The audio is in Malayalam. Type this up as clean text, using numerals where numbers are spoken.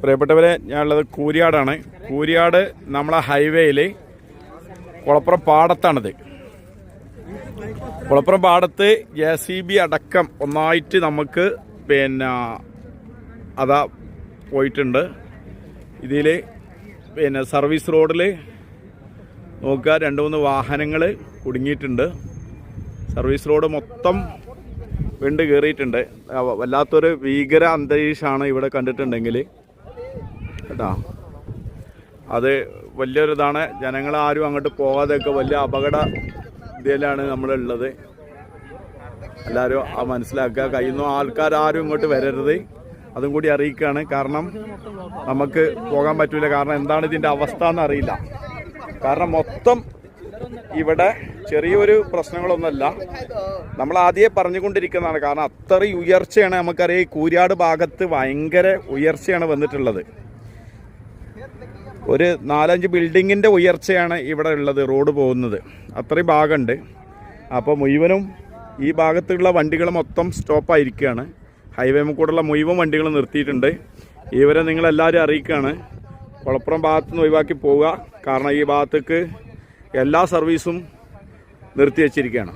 പ്രിയപ്പെട്ടവരെ, ഞാനുള്ളത് കൂരിയാടാണ്. കൂരിയാട് നമ്മളെ ഹൈവേയിൽ കുളപ്പുറം പാടത്താണിത്. കുളപ്പുറം പാടത്ത് JCB അടക്കം ഒന്നായിട്ട് നമുക്ക് അതാ പോയിട്ടുണ്ട്. ഇതിൽ സർവീസ് റോഡിൽ നോക്കുക, 2-3 വാഹനങ്ങൾ കുടുങ്ങിയിട്ടുണ്ട്. സർവീസ് റോഡ് മൊത്തം വിണ്ട് കയറിയിട്ടുണ്ട്. വല്ലാത്തൊരു ഭീകര അന്തരീക്ഷമാണ് ഇവിടെ കണ്ടിട്ടുണ്ടെങ്കിൽ കേട്ടോ. അത് വലിയൊരിതാണ്. ജനങ്ങളാരും അങ്ങോട്ട് പോകാതെയൊക്കെ വലിയ അപകട ഇതിലാണ് നമ്മളുള്ളത്. എല്ലാവരും മനസ്സിലാക്കുക. കഴിയുന്ന ആൾക്കാരും ഇങ്ങോട്ട് വരരുത്, അതും കൂടി അറിയിക്കുകയാണ്. കാരണം നമുക്ക് പോകാൻ പറ്റില്ല. കാരണം എന്താണ് ഇതിൻ്റെ അവസ്ഥ എന്നറിയില്ല. കാരണം മൊത്തം ഇവിടെ ചെറിയൊരു പ്രശ്നങ്ങളൊന്നുമല്ല, നമ്മൾ ആദ്യമേ പറഞ്ഞുകൊണ്ടിരിക്കുന്നതാണ്. കാരണം അത്രയും ഉയർച്ചയാണ്. നമുക്കറിയാം, ഈ കൂരിയാട് ഭാഗത്ത് ഭയങ്കര ഉയർച്ചയാണ് വന്നിട്ടുള്ളത്. ഒരു 4-5 ബിൽഡിങ്ങിൻ്റെ ഉയർച്ചയാണ് ഇവിടെ ഉള്ളത്, റോഡ് പോകുന്നത് അത്രയും ഭാഗമുണ്ട്. അപ്പോൾ മുഴുവനും ഈ ഭാഗത്തുള്ള വണ്ടികൾ മൊത്തം സ്റ്റോപ്പായിരിക്കുകയാണ്. ഹൈവേ കൂടെയുള്ള മുഴുവൻ വണ്ടികൾ നിർത്തിയിട്ടുണ്ട്. ഇവരെ നിങ്ങളെല്ലാവരും അറിയിക്കുകയാണ്, കുളപ്പുറം ഭാഗത്തു നിന്ന് ഒഴിവാക്കി പോവുക. കാരണം ഈ ഭാഗത്തേക്ക് എല്ലാ സർവീസും നിർത്തി വച്ചിരിക്കുകയാണ്.